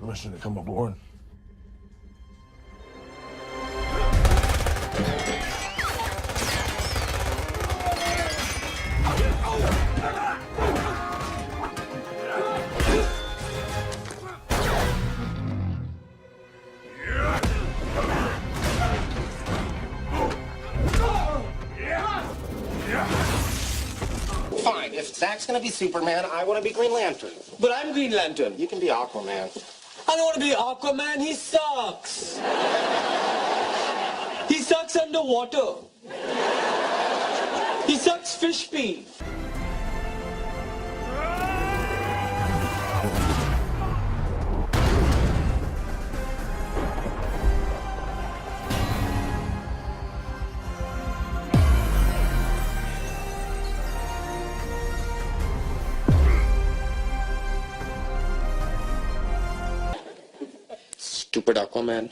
permission to come aboard. Fine, if Zach's gonna be Superman, I wanna be Green Lantern. But I'm Green Lantern. You can be Aquaman. I don't want to be Aquaman. He sucks. He sucks underwater. He sucks fish pee. Stupid Aquaman.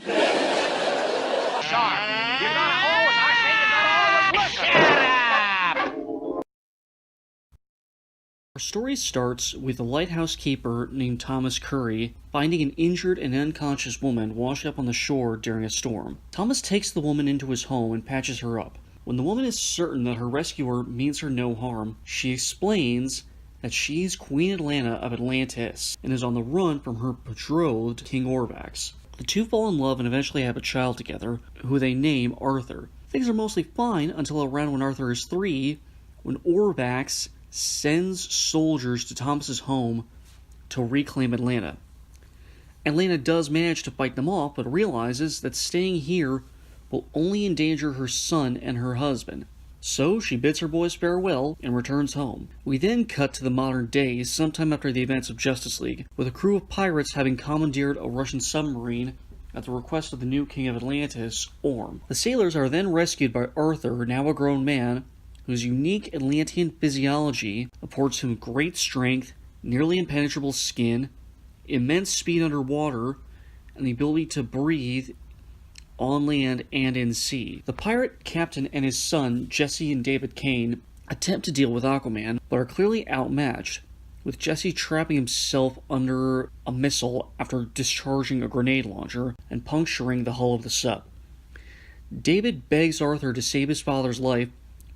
Our story starts with a lighthouse keeper named Thomas Curry finding an injured and unconscious woman washed up on the shore during a storm. Thomas takes the woman into his home and patches her up. When the woman is certain that her rescuer means her no harm, she explains that she's Queen Atlanta of Atlantis and is on the run from her betrothed, King Orvax. The two fall in love and eventually have a child together, who they name Arthur. Things are mostly fine until around when Arthur is 3, when Orvax sends soldiers to Thomas's home to reclaim Atlanta. Atlanta does manage to fight them off, but realizes that staying here will only endanger her son and her husband. So she bids her boys farewell and returns home. We then cut to the modern days, sometime after the events of Justice League, with a crew of pirates having commandeered a Russian submarine at the request of the new king of Atlantis, Orm. The sailors are then rescued by Arthur, now a grown man, whose unique Atlantean physiology affords him great strength, nearly impenetrable skin, immense speed underwater, and the ability to breathe on land and in sea. The pirate captain and his son, Jesse and David Kane, attempt to deal with Aquaman, but are clearly outmatched, with Jesse trapping himself under a missile after discharging a grenade launcher and puncturing the hull of the sub. David begs Arthur to save his father's life,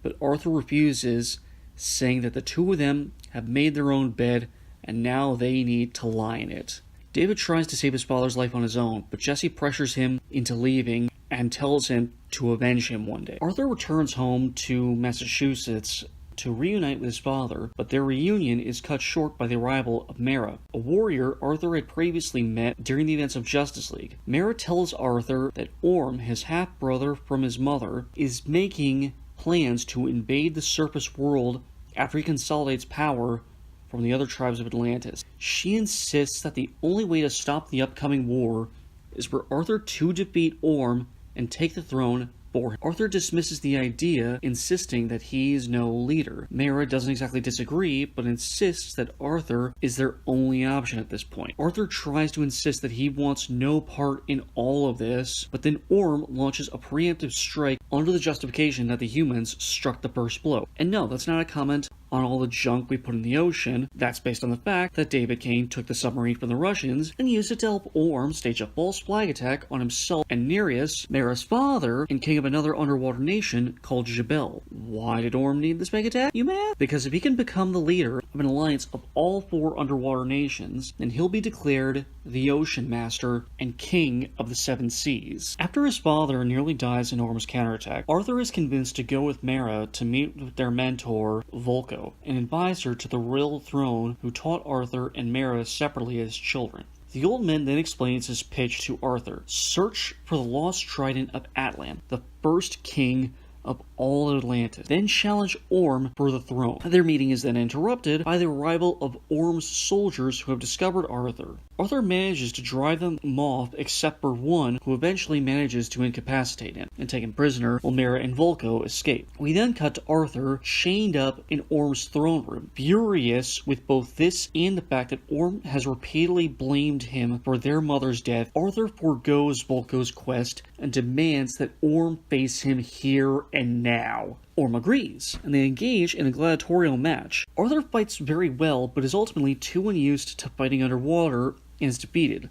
but Arthur refuses, saying that the two of them have made their own bed and now they need to lie in it. David tries to save his father's life on his own, but Jesse pressures him into leaving and tells him to avenge him one day. Arthur returns home to Massachusetts to reunite with his father, but their reunion is cut short by the arrival of Mara, a warrior Arthur had previously met during the events of Justice League. Mara tells Arthur that Orm, his half-brother from his mother, is making plans to invade the surface world after he consolidates power from the other tribes of Atlantis. She insists that the only way to stop the upcoming war is for Arthur to defeat Orm and take the throne for him. Arthur dismisses the idea, insisting that he's no leader. Mara doesn't exactly disagree, but insists that Arthur is their only option at this point. Arthur tries to insist that he wants no part in all of this, but then Orm launches a preemptive strike under the justification that the humans struck the first blow. And no, that's not a comment on all the junk we put in the ocean. That's based on the fact that David Kane took the submarine from the Russians and used it to help Orm stage a false flag attack on himself and Nereus, Mara's father, and king of another underwater nation called Jabel. Why did Orm need this mega attack, you mad? Because if he can become the leader of an alliance of all 4 underwater nations, then he'll be declared the Ocean Master and King of the 7 Seas. After his father nearly dies in Orm's counterattack, Arthur is convinced to go with Mara to meet with their mentor, Volko, an advisor to the royal throne who taught Arthur and Mara separately as children. The old man then explains his pitch to Arthur. Search for the lost trident of Atlan, the first king of all Atlantis, then challenge Orm for the throne. Their meeting is then interrupted by the arrival of Orm's soldiers who have discovered Arthur. Arthur manages to drive them off except for one, who eventually manages to incapacitate him and take him prisoner while Mara and Volko escape. We then cut to Arthur chained up in Orm's throne room, furious with both this and the fact that Orm has repeatedly blamed him for their mother's death. Arthur forgoes Volko's quest and demands that Orm face him here and now. Orm agrees, and they engage in a gladiatorial match. Arthur fights very well, but is ultimately too unused to fighting underwater and is defeated.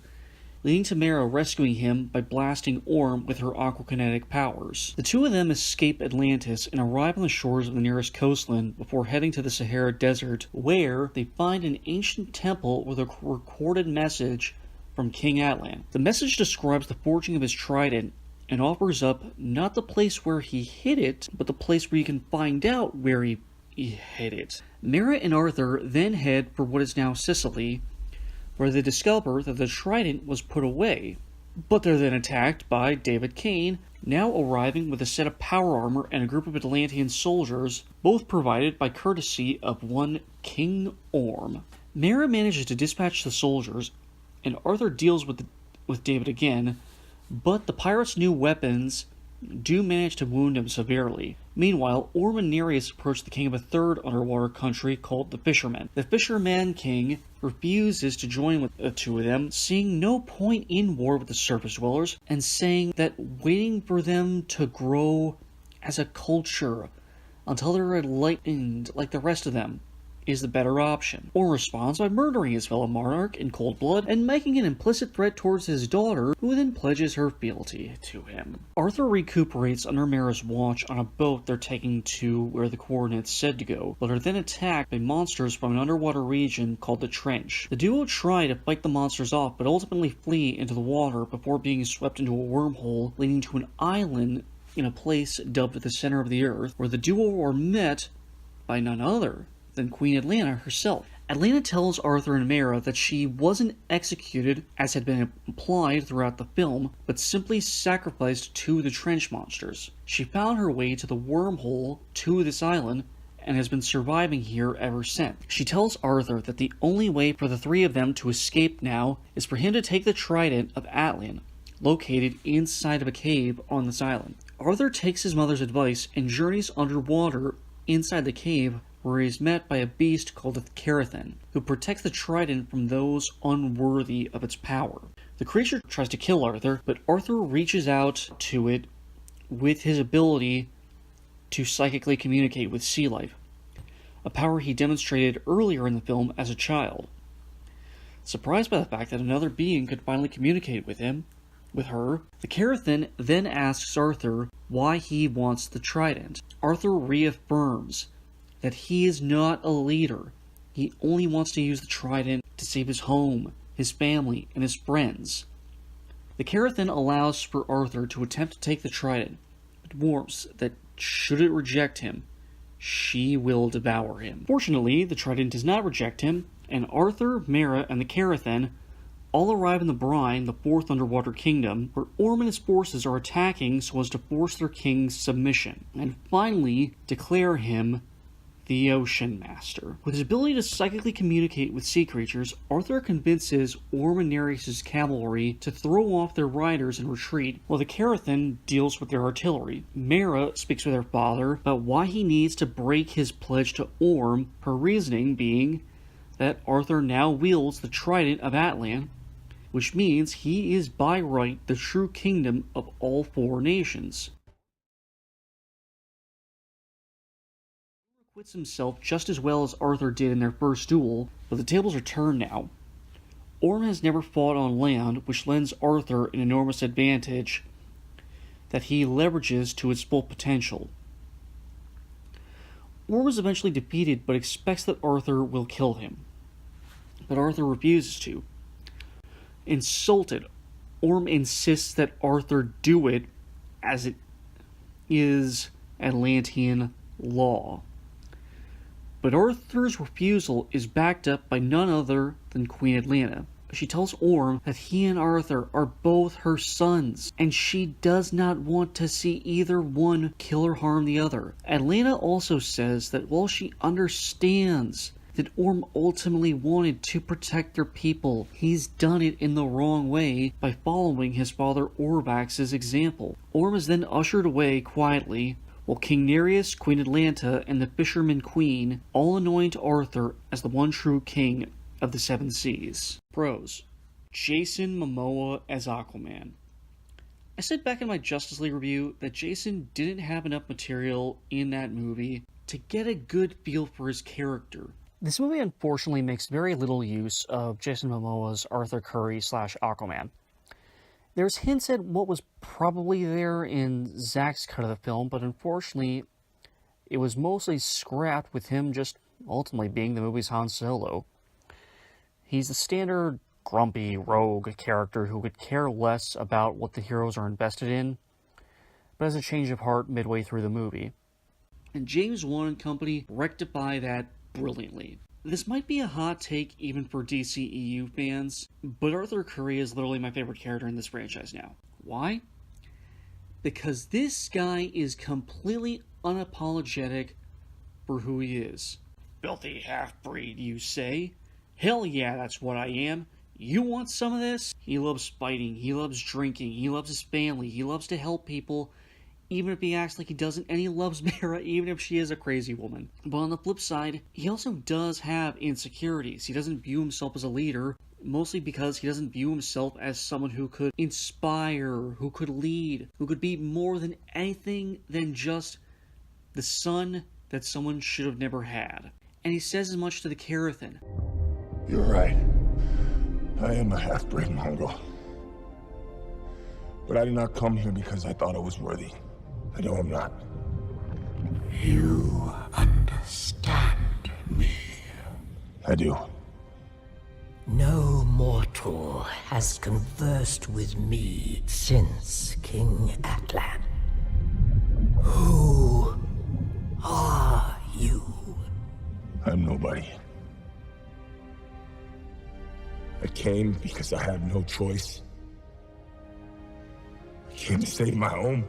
leading to Mera rescuing him by blasting Orm with her aquakinetic powers. The two of them escape Atlantis and arrive on the shores of the nearest coastland before heading to the Sahara Desert, where they find an ancient temple with a recorded message from King Atlan. The message describes the forging of his trident and offers up not the place where he hid it, but the place where you can find out where he hid it. Mera and Arthur then head for what is now Sicily, where they discover that the trident was put away. But they're then attacked by David Kane, now arriving with a set of power armor and a group of Atlantean soldiers, both provided by courtesy of one King Orm. Mera manages to dispatch the soldiers, and Arthur deals with David again, but the pirates' new weapons do manage to wound him severely. Meanwhile, Orm and Nereus approach the king of a third underwater country called the Fishermen. The Fisherman King refuses to join with the two of them, seeing no point in war with the surface dwellers, and saying that waiting for them to grow as a culture until they're enlightened like the rest of them is the better option. Orm responds by murdering his fellow monarch in cold blood and making an implicit threat towards his daughter, who then pledges her fealty to him. Arthur recuperates under Mera's watch on a boat they're taking to where the coordinates said to go, but are then attacked by monsters from an underwater region called the Trench. The duo try to fight the monsters off, but ultimately flee into the water before being swept into a wormhole leading to an island in a place dubbed the center of the earth, where the duo are met by none other than Queen Atlanta herself. Atlanta tells Arthur and Mera that she wasn't executed as had been implied throughout the film, but simply sacrificed to the trench monsters. She found her way to the wormhole to this island and has been surviving here ever since. She tells Arthur that the only way for the three of them to escape now is for him to take the trident of Atlan, located inside of a cave on this island. Arthur takes his mother's advice and journeys underwater inside the cave, where he is met by a beast called the Carathan, who protects the trident from those unworthy of its power. The creature tries to kill Arthur, but Arthur reaches out to it with his ability to psychically communicate with sea life, a power he demonstrated earlier in the film as a child. Surprised by the fact that another being could finally communicate with her, the Carathan then asks Arthur why he wants the trident. Arthur reaffirms that he is not a leader. He only wants to use the trident to save his home, his family, and his friends. The Carathan allows for Arthur to attempt to take the trident, but warns that should it reject him, she will devour him. Fortunately, the trident does not reject him, and Arthur, Mera, and the Carathan all arrive in the Brine, the fourth underwater kingdom, where Orm and his forces are attacking so as to force their king's submission, and finally declare him the Ocean Master. With his ability to psychically communicate with sea creatures, Arthur convinces Orm and Nereus' cavalry to throw off their riders and retreat, while the Carathan deals with their artillery. Mera speaks with her father about why he needs to break his pledge to Orm, her reasoning being that Arthur now wields the trident of Atlan, which means he is by right the true kingdom of all four nations. Acquits himself just as well as Arthur did in their first duel, but the tables are turned now. Orm has never fought on land, which lends Arthur an enormous advantage that he leverages to its full potential. Orm is eventually defeated but expects that Arthur will kill him, but Arthur refuses to. Insulted, Orm insists that Arthur do it as it is Atlantean law. But Arthur's refusal is backed up by none other than Queen Atlanta. She tells Orm that he and Arthur are both her sons, and she does not want to see either one kill or harm the other. Atlanta also says that while she understands that Orm ultimately wanted to protect their people, he's done it in the wrong way by following his father Orvax's example. Orm is then ushered away quietly, while King Nereus, Queen Atlanta, and the Fisherman Queen all anoint Arthur as the one true king of the Seven Seas. Pros: Jason Momoa as Aquaman. I said back in my Justice League review that Jason didn't have enough material in that movie to get a good feel for his character. This movie unfortunately makes very little use of Jason Momoa's Arthur Curry / Aquaman. There's hints at what was probably there in Zack's cut of the film, but unfortunately, it was mostly scrapped with him just ultimately being the movie's Han Solo. He's the standard grumpy rogue character who could care less about what the heroes are invested in, but has a change of heart midway through the movie. And James Wan and company rectify that brilliantly. This might be a hot take even for DCEU fans, but Arthur Curry is literally my favorite character in this franchise now. Why? Because this guy is completely unapologetic for who he is. Filthy half-breed, you say? Hell yeah, that's what I am. You want some of this? He loves fighting, he loves drinking, he loves his family, he loves to help people, even if he acts like he doesn't, and he loves Mara, even if she is a crazy woman. But on the flip side, he also does have insecurities. He doesn't view himself as a leader, mostly because he doesn't view himself as someone who could inspire, who could lead, who could be more than anything than just the son that someone should have never had. And he says as much to the Carathan. You're right. I am a half-bred Mongol. But I did not come here because I thought I was worthy. I know I'm not. You understand me. I do. No mortal has conversed with me since King Atlan. Who are you? I'm nobody. I came because I have no choice. I came to save my home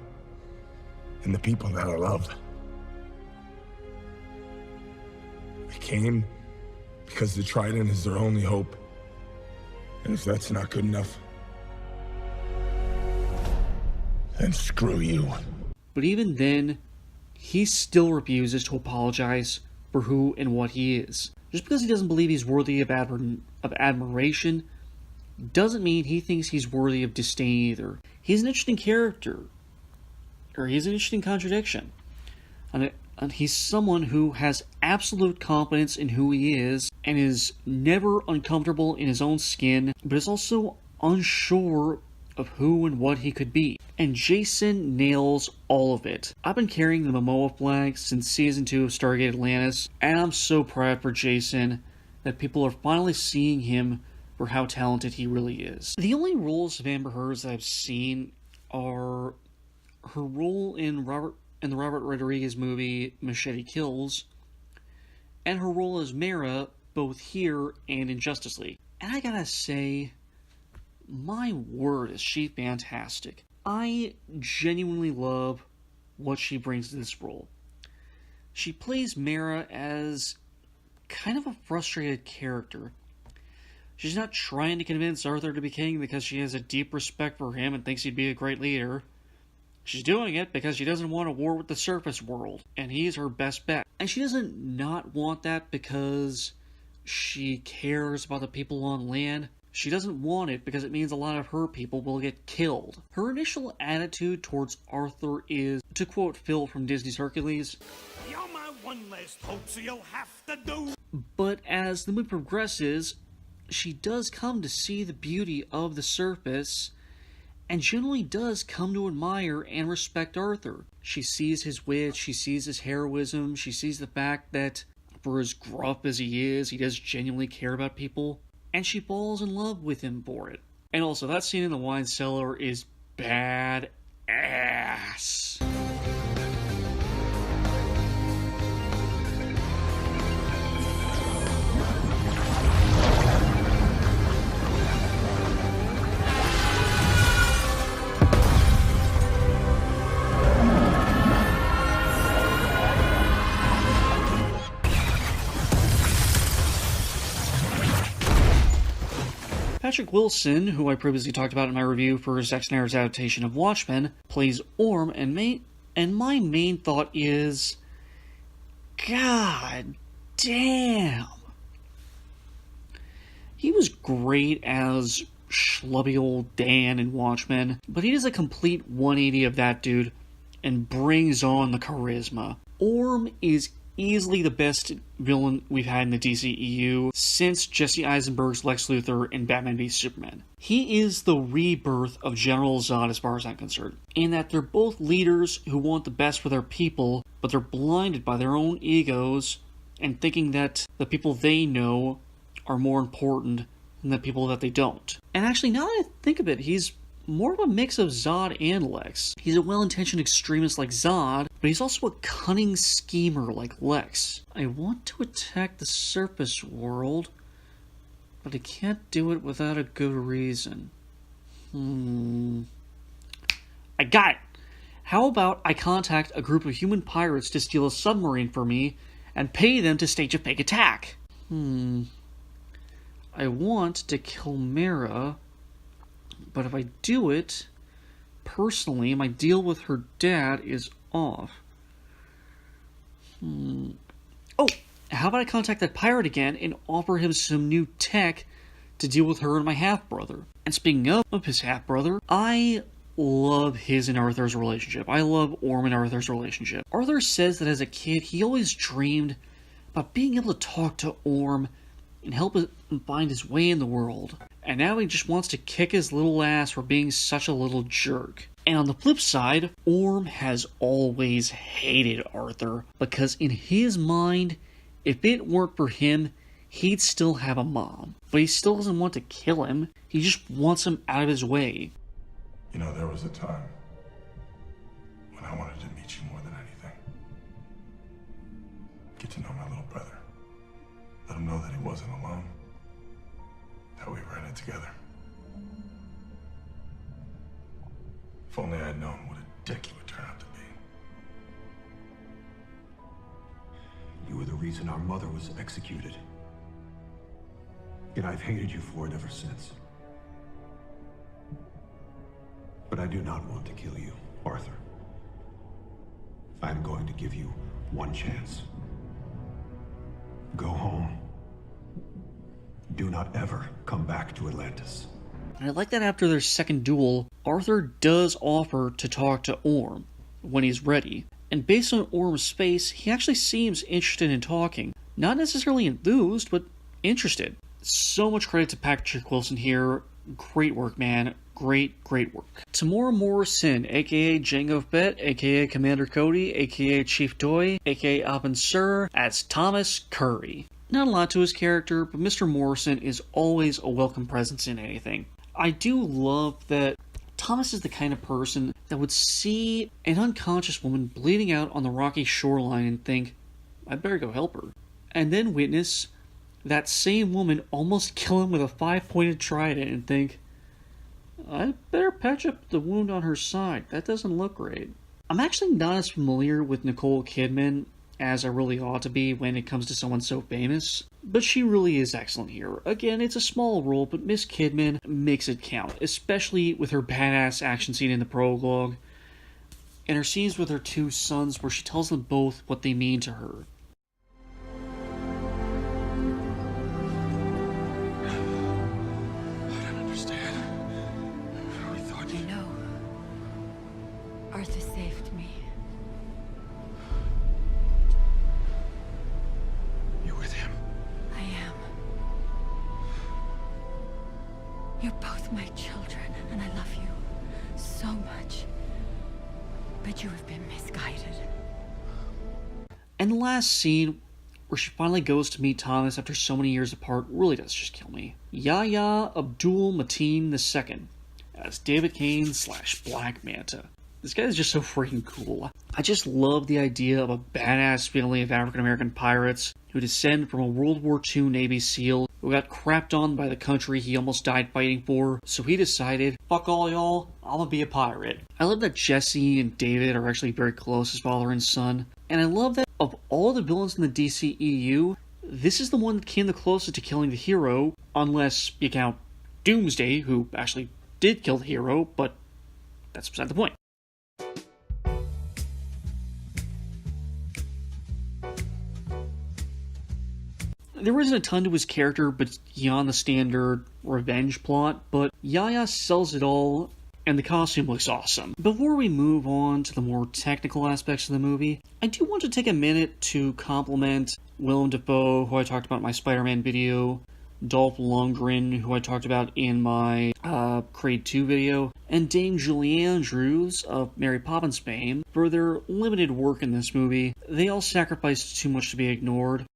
and the people that I love. I came because the Trident is their only hope. And if that's not good enough, then screw you. But even then, he still refuses to apologize for who and what he is. Just because he doesn't believe he's worthy of admiration doesn't mean he thinks he's worthy of disdain either. He's an interesting character, or he's an interesting contradiction. And he's someone who has absolute confidence in who he is and is never uncomfortable in his own skin, but is also unsure of who and what he could be. And Jason nails all of it. I've been carrying the Momoa flag since Season 2 of Stargate Atlantis, and I'm so proud for Jason that people are finally seeing him for how talented he really is. The only roles of Amber Heard's that I've seen are her role in the Robert Rodriguez movie Machete Kills, and her role as Mara both here and in Justice League. And I gotta say, my word, is she fantastic. I genuinely love what she brings to this role. She plays Mara as kind of a frustrated character. She's not trying to convince Arthur to be king because she has a deep respect for him and thinks he'd be a great leader. She's doing it because she doesn't want a war with the surface world, and he's her best bet. And she doesn't not want that because she cares about the people on land. She doesn't want it because it means a lot of her people will get killed. Her initial attitude towards Arthur is, to quote Phil from Disney's Hercules, "You're my one last hope, so you'll have to do." But as the movie progresses, she does come to see the beauty of the surface, and generally does come to admire and respect Arthur. She sees his wit, she sees his heroism, she sees the fact that, for as gruff as he is, he does genuinely care about people, and she falls in love with him for it. And also, that scene in the wine cellar is bad ass. Patrick Wilson, who I previously talked about in my review for Zack Snyder's adaptation of Watchmen, plays Orm, and my main thought is, God damn. He was great as schlubby old Dan in Watchmen, but he does a complete 180 of that dude and brings on the charisma. Orm is easily the best villain we've had in the DCEU since Jesse Eisenberg's Lex Luthor in Batman v Superman. He is the rebirth of General Zod as far as I'm concerned, in that they're both leaders who want the best for their people, but they're blinded by their own egos and thinking that the people they know are more important than the people that they don't. And actually, now that I think of it, he's more of a mix of Zod and Lex. He's a well-intentioned extremist like Zod, but he's also a cunning schemer like Lex. I want to attack the surface world, but I can't do it without a good reason. I got it! How about I contact a group of human pirates to steal a submarine for me and pay them to stage a fake attack? I want to kill Mara, but if I do it, personally, my deal with her dad is off. Oh, how about I contact that pirate again and offer him some new tech to deal with her and my half-brother? And speaking of his half-brother, I love his and Arthur's relationship. I love Orm and Arthur's relationship. Arthur says that as a kid, he always dreamed about being able to talk to Orm and help him find his way in the world. And now he just wants to kick his little ass for being such a little jerk. And on the flip side, Orm has always hated Arthur, because in his mind, if it weren't for him, he'd still have a mom. But he still doesn't want to kill him, he just wants him out of his way. You know, there was a time when I wanted to meet you more than anything. Get to know my little brother. Let him know that he wasn't alone. That we were in it together. If only I had known what a dick he would turn out to be. You were the reason our mother was executed. And I've hated you for it ever since. But I do not want to kill you, Arthur. I'm going to give you one chance. Go home. Do not ever come back to Atlantis. And I like that after their second duel, Arthur does offer to talk to Orm when he's ready. And based on Orm's face, he actually seems interested in talking. Not necessarily enthused, but interested. So much credit to Patrick Wilson here. Great work, man. Great work. Tamora Morrison, aka Jango Fett, aka Commander Cody, aka Chief Doi, aka Abin Sur, as Thomas Curry. Not a lot to his character, but Mr. Morrison is always a welcome presence in anything. I do love that Thomas is the kind of person that would see an unconscious woman bleeding out on the rocky shoreline and think, I better go help her. And then witness that same woman almost kill him with a 5-pointed trident and think, I better patch up the wound on her side. That doesn't look great. I'm actually not as familiar with Nicole Kidman as I really ought to be when it comes to someone so famous, but she really is excellent here. Again, it's a small role, but Miss Kidman makes it count, especially with her badass action scene in the prologue, and her scenes with her two sons where she tells them both what they mean to her. Arthur saved me. You with him? I am. You're both my children, and I love you so much. But you have been misguided. And the last scene, where she finally goes to meet Thomas after so many years apart, really does just kill me. Yahya Abdul Mateen II, as David Kane / Black Manta. This guy is just so freaking cool. I just love the idea of a badass family of African-American pirates who descend from a World War II Navy SEAL who got crapped on by the country he almost died fighting for, so he decided, fuck all y'all, I'm gonna be a pirate. I love that Jesse and David are actually very close as father and son, and I love that of all the villains in the DCEU, this is the one that came the closest to killing the hero, unless you count Doomsday, who actually did kill the hero, but that's beside the point. There isn't a ton to his character but beyond the standard revenge plot, but Yahya sells it all and the costume looks awesome. Before we move on to the more technical aspects of the movie, I do want to take a minute to compliment Willem Dafoe, who I talked about in my Spider-Man video, Dolph Lundgren, who I talked about in my Creed 2 video, and Dame Julie Andrews of Mary Poppins fame for their limited work in this movie. They all sacrificed too much to be ignored.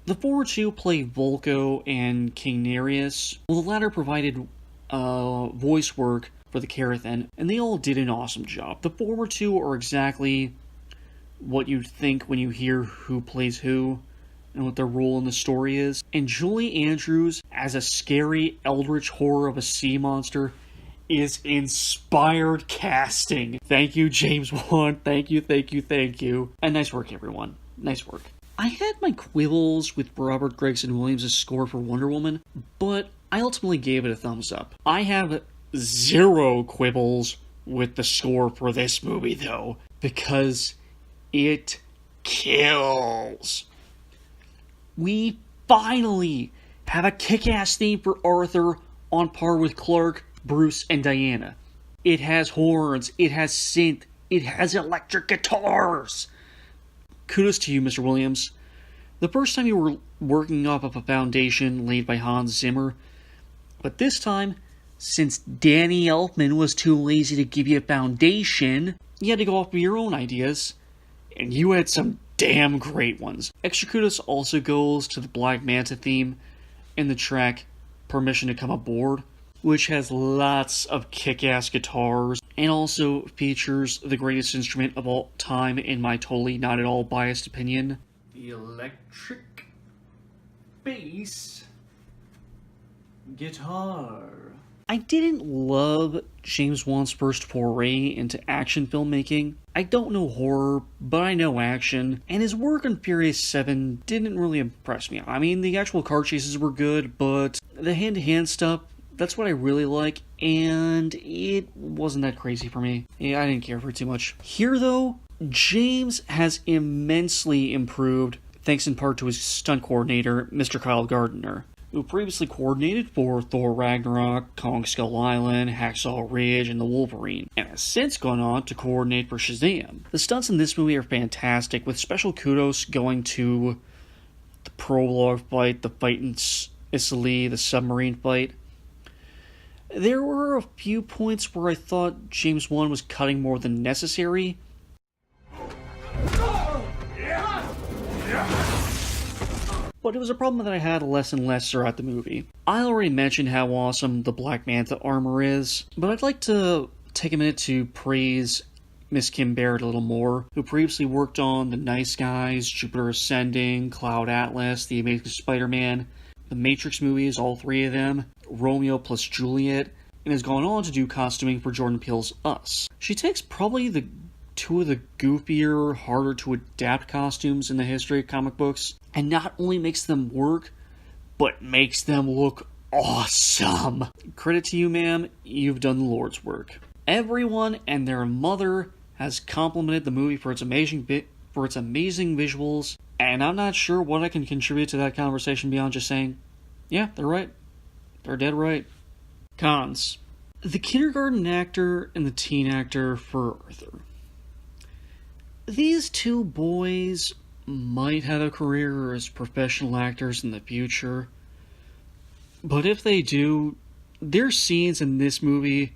The former two play Volko and King Nereus, while the latter provided voice work for the Carathan, and they all did an awesome job. The former two are exactly what you'd think when you hear who plays who and what their role in the story is. And Julie Andrews as a scary eldritch horror of a sea monster is inspired casting. Thank you, James Wan. Thank you, thank you, thank you. And nice work, everyone. Nice work. I had my quibbles with Robert Gregson Williams' score for Wonder Woman, but I ultimately gave it a thumbs up. I have zero quibbles with the score for this movie, though, because it kills. We finally have a kick-ass theme for Arthur on par with Clark, Bruce, and Diana. It has horns, it has synth, it has electric guitars. Kudos to you, Mr. Williams. The first time you were working off of a foundation laid by Hans Zimmer, but this time, since Danny Elfman was too lazy to give you a foundation, you had to go off of your own ideas, and you had some damn great ones. Extra kudos also goes to the Black Manta theme in the track Permission to Come Aboard, which has lots of kick-ass guitars, and also features the greatest instrument of all time, in my totally not at all biased opinion, the electric bass guitar. I didn't love James Wan's first foray into action filmmaking. I don't know horror, but I know action, and his work on Furious 7 didn't really impress me. I mean, the actual car chases were good, but the hand-to-hand stuff, that's what I really like, and it wasn't that crazy for me. Yeah, I didn't care for it too much. Here, though, James has immensely improved, thanks in part to his stunt coordinator, Mr. Kyle Gardner, who previously coordinated for Thor Ragnarok, Kong Skull Island, Hacksaw Ridge, and The Wolverine, and has since gone on to coordinate for Shazam. The stunts in this movie are fantastic, with special kudos going to the prologue fight, the fight in Sicily, the submarine fight. There were a few points where I thought James Wan was cutting more than necessary. But it was a problem that I had less and less throughout the movie. I already mentioned how awesome the Black Manta armor is, but I'd like to take a minute to praise Miss Kim Barrett a little more, who previously worked on The Nice Guys, Jupiter Ascending, Cloud Atlas, The Amazing Spider-Man, the Matrix movies, all three of them, Romeo plus Juliet, and has gone on to do costuming for Jordan Peele's Us. She takes probably the two of the goofier, harder to adapt costumes in the history of comic books, and not only makes them work, but makes them look awesome. Credit to you, ma'am, you've done the Lord's work. Everyone and their mother has complimented the movie for its amazing visuals, and I'm not sure what I can contribute to that conversation beyond just saying, yeah, they're right. They're dead right. Cons. The kindergarten actor and the teen actor for Arthur. These two boys might have a career as professional actors in the future, but if they do, their scenes in this movie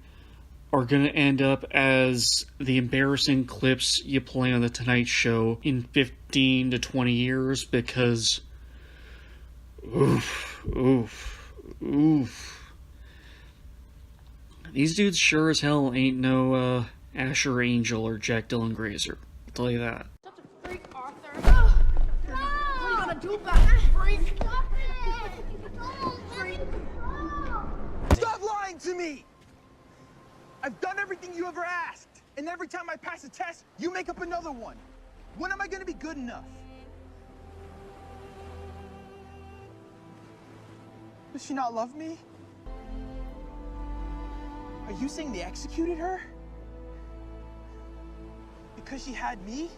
are going to end up as the embarrassing clips you play on The Tonight Show in 15 to 20 years, because oof. These dudes sure as hell ain't no Asher Angel or Jack Dylan Grazer. I'll tell you that. Such a freak, Arthur. No! What are you gonna do about it, freak? Stop it! Freak! Stop lying to me! I've done everything you ever asked, and every time I pass a test, you make up another one. When am I gonna be good enough? Does she not love me? Are you saying they executed her? Because she had me?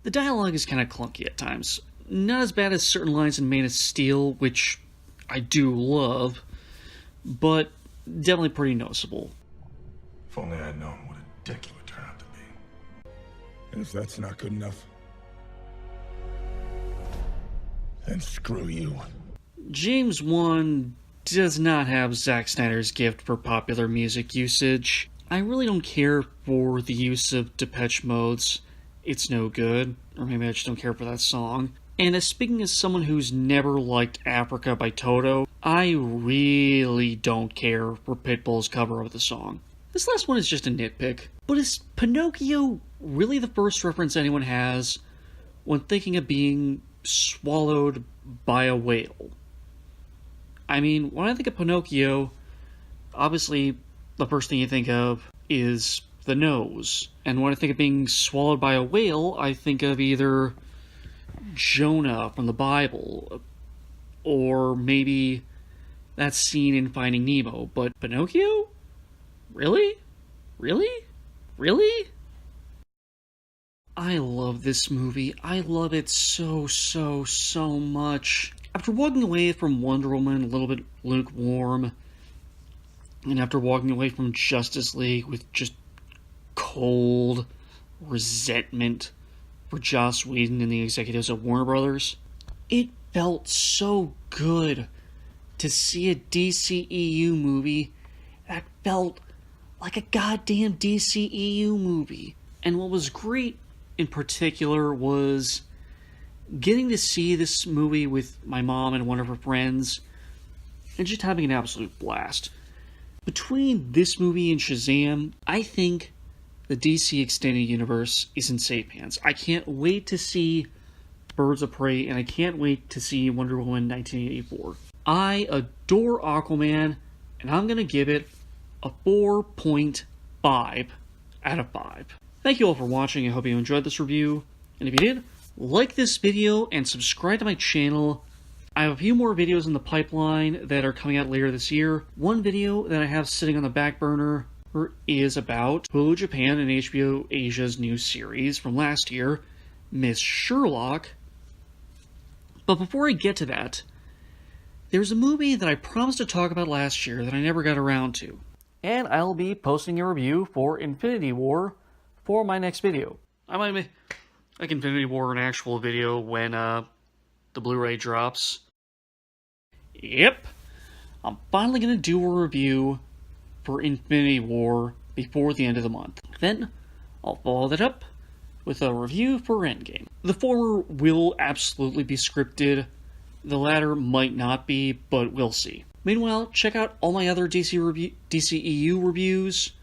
The dialogue is kind of clunky at times. Not as bad as certain lines in Man of Steel, which I do love, but definitely pretty noticeable. If only I had known what a dick you would turn out to be. And if that's not good enough, then screw you. James Wan does not have Zack Snyder's gift for popular music usage. I really don't care for the use of Depeche Mode's It's No Good, or maybe I just don't care for that song. And as speaking as someone who's never liked Africa by Toto, I really don't care for Pitbull's cover of the song. This last one is just a nitpick, but is Pinocchio really the first reference anyone has when thinking of being swallowed by a whale? I mean, when I think of Pinocchio, obviously the first thing you think of is the nose. And when I think of being swallowed by a whale, I think of either Jonah from the Bible, or maybe that scene in Finding Nemo. But Pinocchio? Really? Really? Really? I love this movie. I love it so much. After walking away from Wonder Woman a little bit lukewarm, and after walking away from Justice League with just cold resentment for Joss Whedon and the executives at Warner Brothers, it felt so good to see a DCEU movie that felt like a goddamn DCEU movie. And what was great in particular was getting to see this movie with my mom and one of her friends and just having an absolute blast. Between this movie and Shazam, I think the DC Extended Universe is in safe hands. I can't wait to see Birds of Prey, and I can't wait to see Wonder Woman 1984. I adore Aquaman, and I'm going to give it a 4.5 out of 5. Thank you all for watching. I hope you enjoyed this review. And if you did, like this video and subscribe to my channel. I have a few more videos in the pipeline that are coming out later this year. One video that I have sitting on the back burner is about Hulu Japan and HBO Asia's new series from last year, Miss Sherlock. But before I get to that, there's a movie that I promised to talk about last year that I never got around to. And I'll be posting a review for Infinity War for my next video. I might make Infinity War an actual video when the Blu-ray drops. Yep, I'm finally going to do a review for Infinity War before the end of the month. Then, I'll follow that up with a review for Endgame. The former will absolutely be scripted, the latter might not be, but we'll see. Meanwhile, check out all my other DCEU reviews.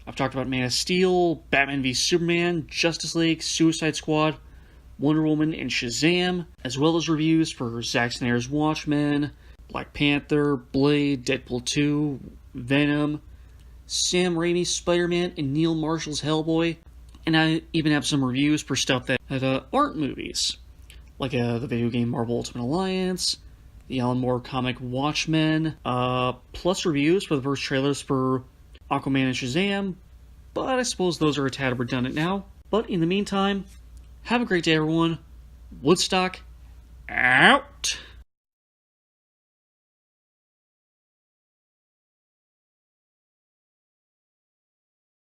I've talked about Man of Steel, Batman v Superman, Justice League, Suicide Squad, Wonder Woman, and Shazam, as well as reviews for Zack Snyder's Watchmen, Black Panther, Blade, Deadpool 2, Venom, Sam Raimi's Spider-Man, and Neil Marshall's Hellboy. And I even have some reviews for stuff that aren't movies, like the video game Marvel Ultimate Alliance, the Alan Moore comic Watchmen, plus reviews for the first trailers for Aquaman and Shazam, but I suppose those are a tad redundant now. But in the meantime, have a great day, everyone. Woodstock, out!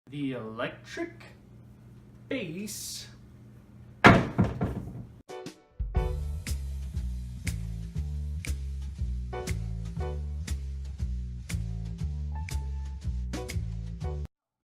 The electric bass.